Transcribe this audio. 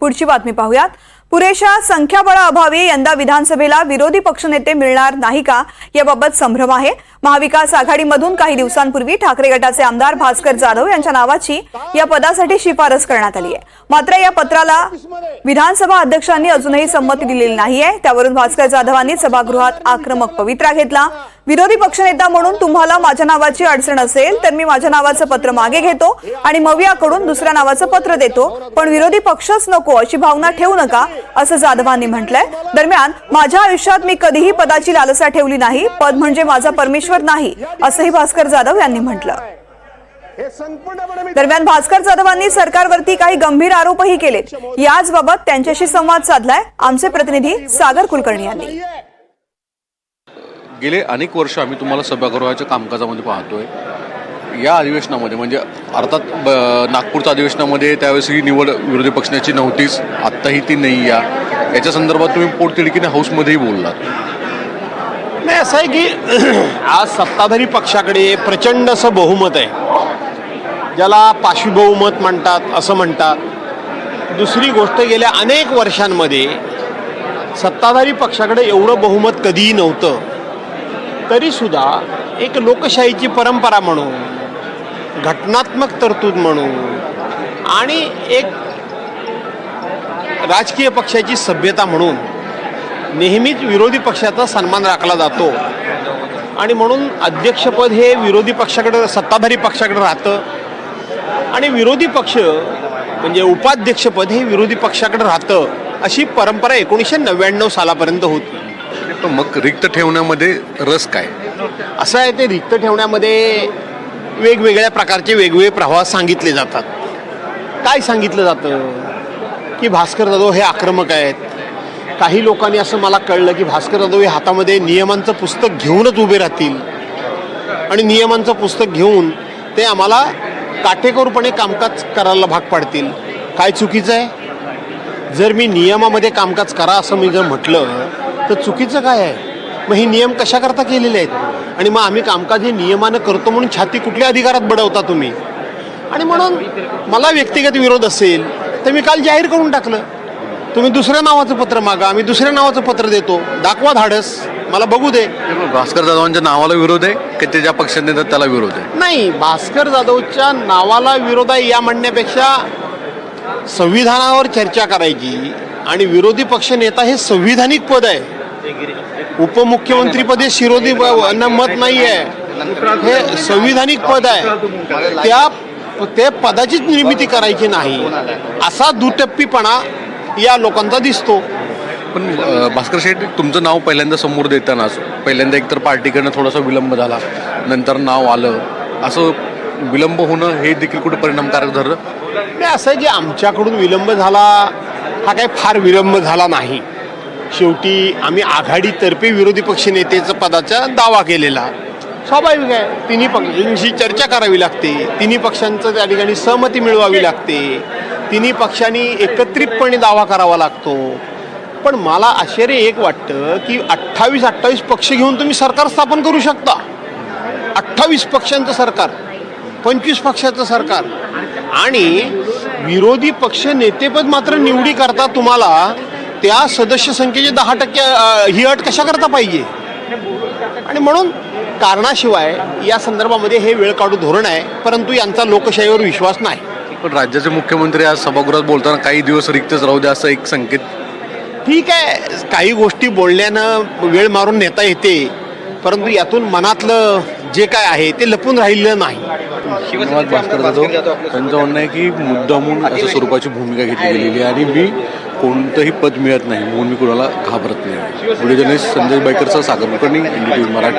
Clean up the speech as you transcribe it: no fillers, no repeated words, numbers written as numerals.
पुढची बातमी पाहूयात। पुरेशा संख्याबळाअभावी यंदा विधानसभेला विरोधी पक्षनेते मिळणार नाही का याबाबत संभ्रम आहे। महाविकास आघाडीमधून काही दिवसांपूर्वी ठाकरे गटाचे आमदार भास्कर जाधव यांच्या नावाची या पदासाठी शिफारस करण्यात आली आहे। मात्र या पत्राला विधानसभा अध्यक्षांनी अजूनही संमती दिलेली नाहीये। त्यावरून भास्कर जाधवांनी सभागृहात आक्रमक पवित्रा घेतला। विरोधी पक्षनेता म्हणून तुम्हाला माझ्या नावाची अडचण असेल तर मी माझ्या नावाचं पत्र मागे घेतो आणि मवियाकडून दुसऱ्या नावाचं पत्र देतो, पण विरोधी पक्षच नको अशी भावना ठेवू नका असं जाधवांनी म्हटलंय। दरम्यान माझ्या आयुष्यात मी कधीही पदाची लालसा ठेवली नाही, पद म्हणजे माझा परमेश्वर नाही असंही भास्कर जाधव यांनी म्हटलं। दरम्यान भास्कर जाधवांनी सरकारवरती काही गंभीर आरोपही केलेत। याच बाबत त्यांच्याशी संवाद साधलाय आमचे प्रतिनिधी सागर कुलकर्णी यांनी। गेले अनेक वर्ष आम्ही तुम्हाला सभागृहाच्या कामकाजामध्ये पाहतोय। या अधिवेशनामध्ये म्हणजे अर्थात नागपूरच्या अधिवेशनामध्ये त्यावेळेस ही निवड विरोधी पक्षाची नव्हतीच, आत्ताही ती नाही। याच्या संदर्भात तुम्ही पोटतिडकीने हाऊसमध्येही बोललात। नाही, असं आहे की आज सत्ताधारी पक्षाकडे प्रचंड असं बहुमत आहे, ज्याला पाशवी बहुमत म्हणतात असं म्हणतात। दुसरी गोष्ट, गेल्या अनेक वर्षांमध्ये सत्ताधारी पक्षाकडे एवढं बहुमत कधीही नव्हतं, तरीसुद्धा एक लोकशाहीची परंपरा म्हणून, घटनात्मक तरतूद म्हणून आणि एक राजकीय पक्षाची सभ्यता म्हणून नेहमीच विरोधी पक्षाचा सन्मान राखला जातो आणि म्हणून अध्यक्षपद हे विरोधी पक्षाकडे, सत्ताधारी पक्षाकडे राहतं आणि विरोधी पक्ष म्हणजे उपाध्यक्षपद हे विरोधी पक्षाकडे राहतं, अशी परंपरा 1999 सालापर्यंत होती। मग रिक्त ठेवण्यामध्ये रस काय? असं आहे, ते रिक्त ठेवण्यामध्ये वेगवेगळ्या प्रकारचे वेगवेगळे प्रवाह सांगितले जातात। काय सांगितलं जातं की भास्कर जाधव हे आक्रमक आहेत। काही लोकांनी असं मला कळलं की भास्कर जाधव हे हातामध्ये नियमांचं पुस्तक घेऊनच उभे राहतील आणि नियमांचं पुस्तक घेऊन ते आम्हाला काटेकोरपणे कामकाज करायला भाग पाडतील। काय चुकीचं आहे? जर मी नियमामध्ये कामकाज करा असं मी जर म्हटलं तर चुकीचं काय आहे? मग हे नियम कशाकरता केलेले आहेत? आणि मग आम्ही कामकाज हे नियमानं करतो म्हणून छाती कुठल्या अधिकारात बडवता तुम्ही? आणि म्हणून मला व्यक्तिगत विरोध असेल तर मी काल जाहीर करून टाकलं, तुम्ही दुसऱ्या नावाचं पत्र मागा, आम्ही दुसऱ्या नावाचं पत्र देतो, दाखवा धाडस, मला बघू दे। भास्कर जाधवांच्या नावाला विरोध आहे की ते ज्या पक्षात नेतात त्याला विरोध आहे? नाही, भास्कर जाधवच्या नावाला विरोध आहे या म्हणण्यापेक्षा संविधानावर चर्चा करायची आणि विरोधी पक्ष नेता हे संविधानिक पद आहे। उपमुख्यमंत्रीपद हे शिरोधी मत नाही आहे, हे संविधानिक पद आहे। त्या पदाचीच निर्मिती करायची नाही असा दुटप्पीपणा या लोकांचा दिसतो। पण भास्कर शेठ, तुमचं नाव पहिल्यांदा समोर देतानाच पहिल्यांदा एकतर पार्टीकडनं थोडासा विलंब झाला, नंतर नाव आलं, असं विलंब होणं हे देखील कुठे परिणामकारक ठरलं? नाही, असं आहे की आमच्याकडून विलंब झाला हा काही फार विलंब झाला नाही। शेवटी आम्ही आघाडीतर्फे विरोधी पक्ष नेतेचा पदाचा दावा केलेला, स्वाभाविक आहे। तिन्ही पक्षांशी चर्चा करावी लागते, तिन्ही पक्षांचं त्या ठिकाणी सहमती मिळवावी लागते, तिन्ही पक्षांनी एकत्रितपणे दावा करावा लागतो। पण मला आश्चर्य एक वाटतं की 28 पक्ष घेऊन तुम्ही सरकार स्थापन करू शकता। 28 पक्षांचं सरकार, 25 पक्षाचं सरकार, आणि विरोधी पक्ष नेतेपद मात्र निवडी करता तुम्हाला त्या सदस्य संख्येचे 10% ही अट कशा करता पाहिजे? आणि म्हणून कारणाशिवाय या संदर्भामध्ये हे वेळ काढू धोरण आहे, परंतु यांचा लोकशाहीवर विश्वास नाही। पण राज्याचे मुख्यमंत्री आज सभागृहात बोलताना काही दिवस रिक्तच राहू द्या असं एक संकेत। ठीक आहे, काही गोष्टी बोलण्यानं वेळ मारून नेता येते, परंतु यातून मनातलं जे काय आहे ते लपून राहिलेलं नाही। भास्कर जाधव त्यांचं म्हणणं आहे की मुद्दामून अशा स्वरूपाची भूमिका घेतली गेलेली आहे आणि मी कोणतंही पद मिळत नाही म्हणून मी कुणाला घाबरत नाही। व्हिडिओ जर्नलिस्ट संजय बायकरचा सागर कुलकर्णी, NDTV मराठी।